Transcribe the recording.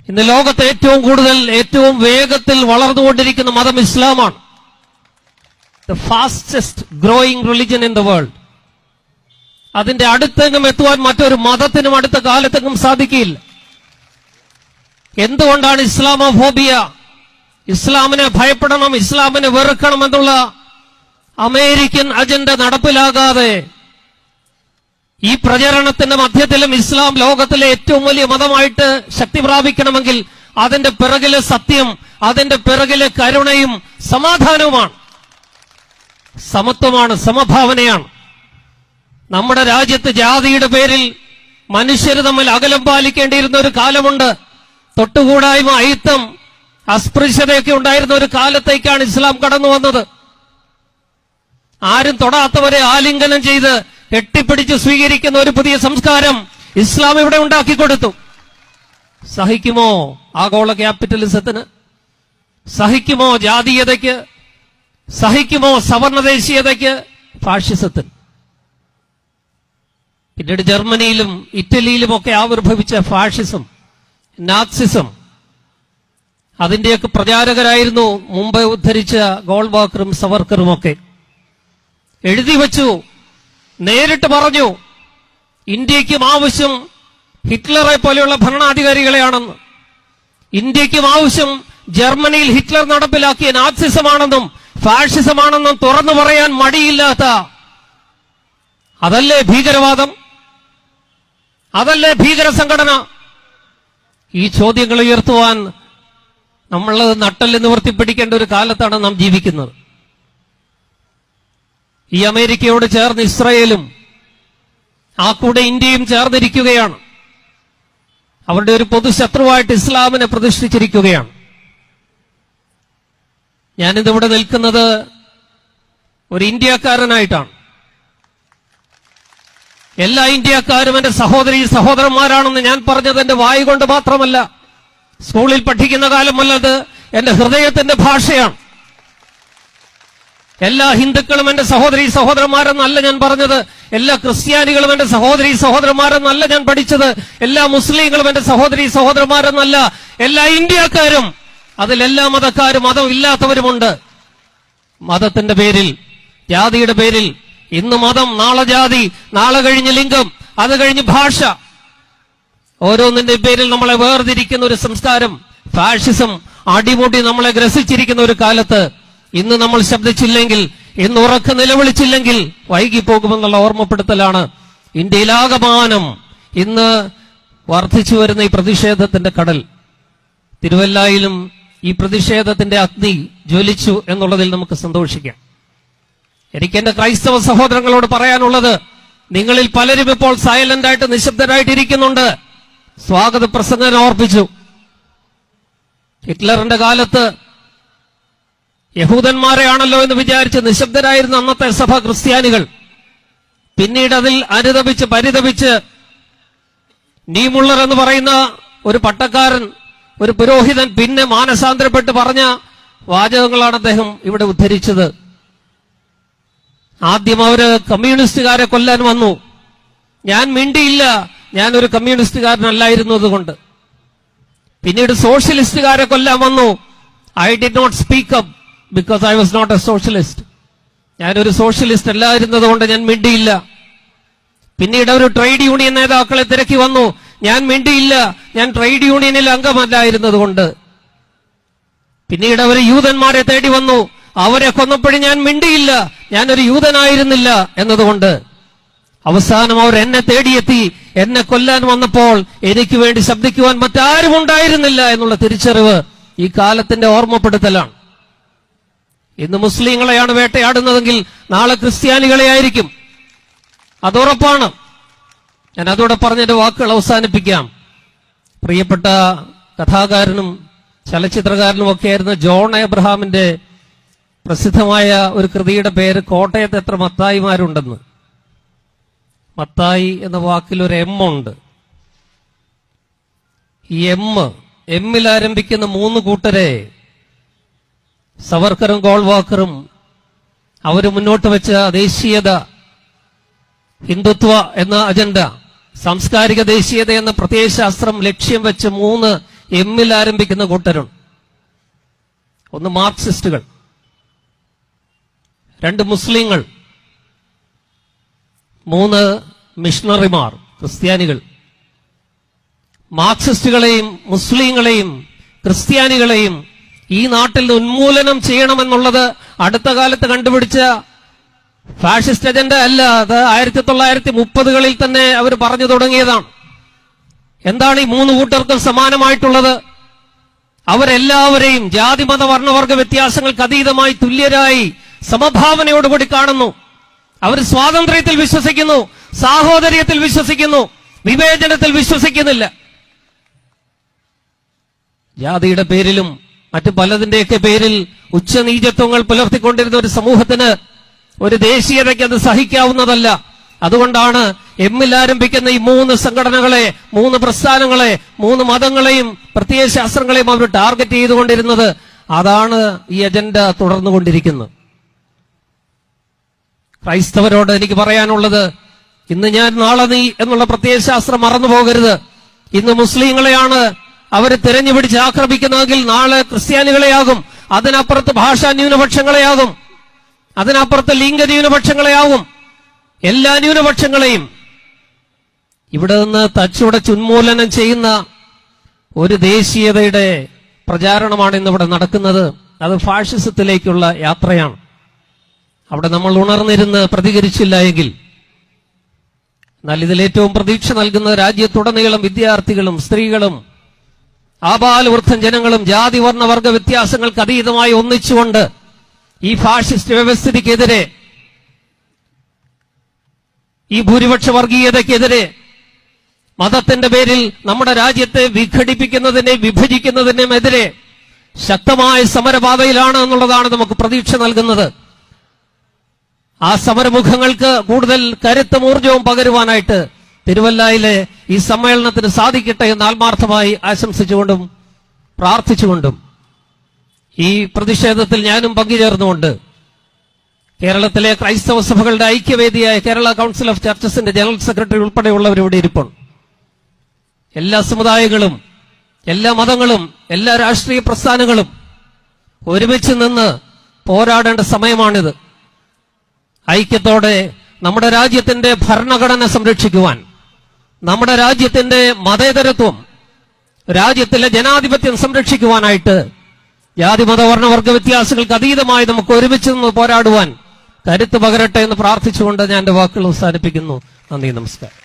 ഇന്ന് ലോകത്തെ ഏറ്റവും വേഗത്തിൽ വളർന്നുകൊണ്ടിരിക്കുന്ന മതം ഇസ്ലാമാണ്. The fastest growing religion in the world. അതിന്റെ അടുത്തെങ്ങും എത്തുവാൻ മറ്റൊരു മതത്തിനും അടുത്ത കാലത്തെങ്ങും സാധിക്കില്ല. എന്തുകൊണ്ടാണ് ഇസ്ലാമോഫോബിയ, ഇസ്ലാമിനെ ഭയപ്പെടണം, ഇസ്ലാമിനെ വെറുക്കണം എന്നുള്ള അമേരിക്കൻ അജണ്ട നടപ്പിലാകാതെ ഈ പ്രചരണത്തിന്റെ മധ്യത്തിലും ഇസ്ലാം ലോകത്തിലെ ഏറ്റവും വലിയ മതമായിട്ട് ശക്തി പ്രാപിക്കണമെങ്കിൽ അതിന്റെ പിറകിലെ സത്യം, അതിന്റെ പിറകിലെ കരുണയും സമാധാനവുമാണ്, സമത്വമാണ്, സമഭാവനയാണ്. നമ്മുടെ രാജ്യത്ത് ജാതിയുടെ പേരിൽ മനുഷ്യർ തമ്മിൽ അകലം പാലിക്കേണ്ടിയിരുന്ന ഒരു കാലമുണ്ട്. തൊട്ടുകൂടായ്മ, അയിത്തം, അസ്പൃശ്യതയൊക്കെ ഉണ്ടായിരുന്ന ഒരു കാലത്തേക്കാണ് ഇസ്ലാം കടന്നു വന്നത്. ആരും തൊടാത്തവരെ ആലിംഗനം ചെയ്ത് കെട്ടിപ്പിടിച്ച് സ്വീകരിക്കുന്ന ഒരു പുതിയ സംസ്കാരം ഇസ്ലാം ഇവിടെ ഉണ്ടാക്കിക്കൊടുത്തു. സഹിക്കുമോ ആഗോള ക്യാപിറ്റലിസത്തിന്? സഹിക്കുമോ ജാതീയതയ്ക്ക്? സഹിക്കുമോ സവർണദേശീയതയ്ക്ക്? ഫാഷിസത്തിന്? പിന്നീട് ജർമ്മനിയിലും ഇറ്റലിയിലുമൊക്കെ ആവിർഭവിച്ച ഫാഷിസം, നാസിസം, അതിന്റെയൊക്കെ പ്രചാരകരായിരുന്നു മുമ്പ് ഉദ്ധരിച്ച ഗോൾവാക്കറും സവർക്കറും ഒക്കെ. എഴുതി വച്ചു, നേരിട്ട് പറഞ്ഞു, ഇന്ത്യക്കും ആവശ്യം ഹിറ്റ്ലറെ പോലെയുള്ള ഭരണാധികാരികളെയാണെന്ന്, ഇന്ത്യക്കും ആവശ്യം ജർമ്മനിയിൽ ഹിറ്റ്ലർ നടപ്പിലാക്കിയ നാസിസമാണെന്നും ഫാഷിസമാണെന്നും തുറന്നു പറയാൻ മടിയില്ലാത്ത, അതല്ലേ ഭീകരവാദം? അതല്ലേ ഭീകര സംഘടന? ഈ ചോദ്യങ്ങൾ ഉയർത്തുവാൻ നമ്മൾ നട്ടെല്ല് നിവർത്തിപ്പിടിക്കേണ്ട ഒരു കാലത്താണ് നാം ജീവിക്കുന്നത്. ഈ അമേരിക്കയോട് ചേർന്ന് ഇസ്രായേലും ആ കൂടെ ഇന്ത്യയും ചേർന്നിരിക്കുകയാണ്. അവരുടെ ഒരു പൊതുശത്രുവായിട്ട് ഇസ്ലാമിനെ പ്രതിഷ്ഠിച്ചിരിക്കുകയാണ്. ഞാനിതിവിടെ നിൽക്കുന്നത് ഒരു ഇന്ത്യക്കാരനായിട്ടാണ്. എല്ലാ ഇന്ത്യക്കാരും എന്റെ സഹോദരന്മാരാണെന്ന് ഞാൻ പറഞ്ഞത് എന്റെ വായി കൊണ്ട് മാത്രമല്ല, സ്കൂളിൽ പഠിക്കുന്ന കാലമല്ലത്, എന്റെ ഹൃദയത്തിന്റെ ഭാഷയാണ്. എല്ലാ ഹിന്ദുക്കളും എന്റെ സഹോദരന്മാരെന്നല്ല ഞാൻ പറഞ്ഞത്, എല്ലാ ക്രിസ്ത്യാനികളും എന്റെ സഹോദരന്മാരെന്നല്ല ഞാൻ പഠിച്ചത്, എല്ലാ മുസ്ലിങ്ങളും എന്റെ സഹോദരന്മാരെന്നല്ല, എല്ലാ ഇന്ത്യക്കാരും, അതിലെല്ലാ മതക്കാരും, മതമില്ലാത്തവരുമുണ്ട്. മതത്തിന്റെ പേരിൽ, ജാതിയുടെ പേരിൽ ഇന്ന് മതം, നാളെ ജാതി, നാളെ കഴിഞ്ഞ് ലിംഗം, അത് കഴിഞ്ഞ് ഭാഷ, ഓരോന്നിന്റെ പേരിൽ നമ്മളെ വേർതിരിക്കുന്ന ഒരു സംസ്കാരം, ഫാഷിസം അടിമുടി നമ്മളെ ഗ്രസിച്ചിരിക്കുന്ന ഒരു കാലത്ത് ഇന്ന് നമ്മൾ ശബ്ദിച്ചില്ലെങ്കിൽ, ഇന്ന് ഉറക്കെ നിലവിളിച്ചില്ലെങ്കിൽ വൈകിപ്പോകുമെന്നുള്ള ഓർമ്മപ്പെടുത്തലാണ്. ഇന്ത്യയിലാകമാനം ഇന്ന് വർദ്ധിച്ചു വരുന്ന ഈ പ്രതിഷേധത്തിന്റെ കടൽ. തിരുവല്ലായിലും ഈ പ്രതിഷേധത്തിന്റെ അഗ്നി ജ്വലിച്ചു എന്നുള്ളതിൽ നമുക്ക് സന്തോഷിക്കാം. എനിക്ക് എന്റെ ക്രൈസ്തവ സഹോദരങ്ങളോട് പറയാനുള്ളത്, നിങ്ങളിൽ പലരും ഇപ്പോൾ സൈലന്റായിട്ട് നിശബ്ദരായിട്ടിരിക്കുന്നുണ്ട്. സ്വാഗത പ്രസംഗം ഓർപ്പിച്ചു. ഹിറ്റ്ലറിന്റെ കാലത്ത് യഹൂദന്മാരെയാണല്ലോ എന്ന് വിചാരിച്ച് നിശബ്ദരായിരുന്ന അന്നത്തെ സഭ ക്രിസ്ത്യാനികൾ പിന്നീട് അതിൽ അനുതപിച്ച് പരിതപിച്ച് നീമുള്ളർ എന്ന് പറയുന്ന ഒരു പട്ടക്കാരൻ, ഒരു പുരോഹിതൻ പിന്നെ മാനസാന്തരപ്പെട്ട് പറഞ്ഞ വാചകങ്ങളാണ് അദ്ദേഹം ഇവിടെ ഉദ്ധരിച്ചത്. ആദ്യം അവര് കമ്മ്യൂണിസ്റ്റുകാരെ കൊല്ലാൻ വന്നു. ഞാൻ മിണ്ടിയില്ല, ഞാനൊരു കമ്മ്യൂണിസ്റ്റുകാരനല്ലായിരുന്നത് കൊണ്ട്. പിന്നീട് സോഷ്യലിസ്റ്റുകാരെ കൊല്ലാൻ വന്നു. I did not speak up because I was not a socialist. ഞാനൊരു സോഷ്യലിസ്റ്റ് അല്ലായിരുന്നത് കൊണ്ട് ഞാൻ മിണ്ടിയില്ല. പിന്നീട് ഒരു ട്രേഡ് യൂണിയൻ നേതാക്കളെ തിരക്കി വന്നു. ഞാൻ മിണ്ടിയില്ല, ഞാൻ ട്രേഡ് യൂണിയനിൽ അംഗമല്ലായിരുന്നത് കൊണ്ട്. പിന്നീട് അവർ യൂതന്മാരെ തേടി വന്നു. അവരെ കൊന്നപ്പോഴും ഞാൻ മിണ്ടിയില്ല, ഞാനൊരു യൂതനായിരുന്നില്ല എന്നതുകൊണ്ട്. അവസാനം അവർ എന്നെ തേടിയെത്തി. എന്നെ കൊല്ലാൻ വന്നപ്പോൾ എനിക്ക് വേണ്ടി ശബ്ദിക്കുവാൻ മറ്റാരും ഉണ്ടായിരുന്നില്ല എന്നുള്ള തിരിച്ചറിവ് ഈ കാലത്തിന്റെ ഓർമ്മപ്പെടുത്തലാണ്. ഇന്ന് മുസ്ലിങ്ങളെയാണ് വേട്ടയാടുന്നതെങ്കിൽ നാളെ ക്രിസ്ത്യാനികളെ ആയിരിക്കും, അതുറപ്പാണ്. ഞാൻ അതോടെ പറഞ്ഞെന്റെ വാക്കുകൾ അവസാനിപ്പിക്കാം. പ്രിയപ്പെട്ട കഥാകാരനും ചലച്ചിത്രകാരനും ഒക്കെയായിരുന്ന ജോൺ എബ്രഹാമിന്റെ പ്രസിദ്ധമായ ഒരു കൃതിയുടെ പേര് കോട്ടയത്ത് എത്ര മത്തായിമാരുണ്ടെന്ന്. മത്തായി എന്ന വാക്കിൽ ഒരു എം ഉണ്ട്. ഈ എമ്മിൽ ആരംഭിക്കുന്ന 3 കൂട്ടരെ സവർക്കറും ഗോൾവാക്കറും അവര് മുന്നോട്ട് വെച്ച ദേശീയത, ഹിന്ദുത്വ എന്ന അജണ്ട, സാംസ്കാരിക ദേശീയത എന്ന പ്രത്യയശാസ്ത്രം ലക്ഷ്യം വെച്ച് 3 എമ്മിൽ ആരംഭിക്കുന്ന കൂട്ടരുണ്ട്. ഒന്ന് മാർക്സിസ്റ്റുകൾ, രണ്ട് മുസ്ലിങ്ങൾ, മൂന്ന് മിഷണറിമാർ, ക്രിസ്ത്യാനികൾ. മാർക്സിസ്റ്റുകളെയും മുസ്ലിങ്ങളെയും ക്രിസ്ത്യാനികളെയും ഈ നാട്ടിൽ നിന്ന് ഉന്മൂലനം ചെയ്യണമെന്നുള്ളത് അടുത്ത കാലത്ത് കണ്ടുപിടിച്ച ഫാഷിസ്റ്റ് അജണ്ട അല്ല. അത് 1930-കളിൽ തന്നെ അവർ പറഞ്ഞു തുടങ്ങിയതാണ്. എന്താണ് ഈ മൂന്ന് കൂട്ടർക്കും സമാനമായിട്ടുള്ളത്? അവരെല്ലാവരെയും ജാതി മത വർണ്ണവർഗ വ്യത്യാസങ്ങൾക്ക് അതീതമായി തുല്യരായി സമഭാവനയോടുകൂടി കാണുന്നു. അവർ സ്വാതന്ത്ര്യത്തിൽ വിശ്വസിക്കുന്നു, സാഹോദര്യത്തിൽ വിശ്വസിക്കുന്നു, വിവേചനത്തിൽ വിശ്വസിക്കുന്നില്ല. ജാതിയുടെ പേരിലും മറ്റു പലതിന്റെയൊക്കെ പേരിൽ ഉച്ചനീചത്വങ്ങൾ പുലർത്തിക്കൊണ്ടിരുന്ന ഒരു സമൂഹത്തിന്, ഒരു ദേശീയതയ്ക്ക് അത് സഹിക്കാവുന്നതല്ല. അതുകൊണ്ടാണ് എമ്മിൽ ആരംഭിക്കുന്ന ഈ മൂന്ന് സംഘടനകളെ, മൂന്ന് പ്രസ്ഥാനങ്ങളെ, മൂന്ന് മതങ്ങളെയും പ്രത്യയ ശാസ്ത്രങ്ങളെയും അവർ ടാർഗറ്റ് ചെയ്തുകൊണ്ടിരുന്നത്. അതാണ് ഈ അജണ്ട തുടർന്നുകൊണ്ടിരിക്കുന്നത്. ക്രൈസ്തവരോട് എനിക്ക് പറയാനുള്ളത്, ഇന്ന് ഞാൻ നാളെ നീ എന്നുള്ള പ്രത്യയശാസ്ത്രം മറന്നു പോകരുത്. ഇന്ന് മുസ്ലിങ്ങളെയാണ് അവർ തിരഞ്ഞുപിടിച്ച് ആക്രമിക്കുന്നതെങ്കിൽ നാളെ ക്രിസ്ത്യാനികളെയാകും, അതിനപ്പുറത്ത് ഭാഷാ ന്യൂനപക്ഷങ്ങളെയാകും, അതിനപ്പുറത്ത് ലിംഗ ന്യൂനപക്ഷങ്ങളെയാകും. എല്ലാ ന്യൂനപക്ഷങ്ങളെയും ഇവിടെ നിന്ന് തച്ചുടച്ച് ഉന്മൂലനം ചെയ്യുന്ന ഒരു ദേശീയതയുടെ പ്രചാരണമാണ് ഇന്നിവിടെ നടക്കുന്നത്. അത് ഫാഷിസത്തിലേക്കുള്ള യാത്രയാണ്. അവിടെ നമ്മൾ ഉണർന്നിരുന്ന് പ്രതികരിച്ചില്ല എങ്കിൽ, എന്നാൽ ഇതിലേറ്റവും പ്രതീക്ഷ നൽകുന്ന രാജ്യത്തുടനീളം വിദ്യാർത്ഥികളും സ്ത്രീകളും ആബാലവൃദ്ധം ജനങ്ങളും ജാതി വർണ്ണ വർഗ വ്യത്യാസങ്ങൾക്ക് അതീതമായി ഒന്നിച്ചുകൊണ്ട് ഈ ഫാഷിസ്റ്റ് വ്യവസ്ഥിതിക്കെതിരെ, ഈ ഭൂരിപക്ഷ വർഗീയതയ്ക്കെതിരെ, മതത്തിന്റെ പേരിൽ നമ്മുടെ രാജ്യത്തെ വിഘടിപ്പിക്കുന്നതിനെ വിഭജിക്കുന്നതിനുമെതിരെ ശക്തമായ സമരപാതയിലാണ് എന്നുള്ളതാണ് നമുക്ക് പ്രതീക്ഷ നൽകുന്നത്. ആ സമരമുഖങ്ങൾക്ക് കൂടുതൽ കരുത്തും ഊർജവും പകരുവാനായിട്ട് തിരുവല്ലയിലെ ഈ സമ്മേളനത്തിന് സാധിക്കട്ടെ എന്ന് ആത്മാർത്ഥമായി ആശംസിച്ചുകൊണ്ടും പ്രാർത്ഥിച്ചുകൊണ്ടും ഈ പ്രതിഷേധത്തിൽ ഞാനും പങ്കുചേർന്നുകൊണ്ട് കേരളത്തിലെ ക്രൈസ്തവ സഭകളുടെ ഐക്യവേദിയായ കേരള കൗൺസിൽ ഓഫ് ചർച്ചസിന്റെ ജനറൽ സെക്രട്ടറി ഉൾപ്പെടെയുള്ളവർ ഇവിടെ ഇരിപ്പുണ്ട്. എല്ലാ സമുദായങ്ങളും, എല്ലാ മതങ്ങളും, എല്ലാ രാഷ്ട്രീയ പ്രസ്ഥാനങ്ങളും ഒരുമിച്ച് നിന്ന് പോരാടേണ്ട സമയമാണിത്. ഐക്യത്തോടെ നമ്മുടെ രാജ്യത്തിന്റെ ഭരണഘടന സംരക്ഷിക്കുവാൻ, നമ്മുടെ രാജ്യത്തിന്റെ മതേതരത്വം, രാജ്യത്തിലെ ജനാധിപത്യം സംരക്ഷിക്കുവാനായിട്ട് ജാതി മത വർണ്ണവർഗ വ്യത്യാസങ്ങൾക്ക് അതീതമായി നമുക്ക് ഒരുമിച്ച് നിന്ന് പോരാടുവാൻ കരുത്ത് പകരട്ടെ എന്ന് പ്രാർത്ഥിച്ചുകൊണ്ട് ഞാൻ എന്റെ വാക്കുകൾ അവസാനിപ്പിക്കുന്നു. നന്ദി, നമസ്കാരം.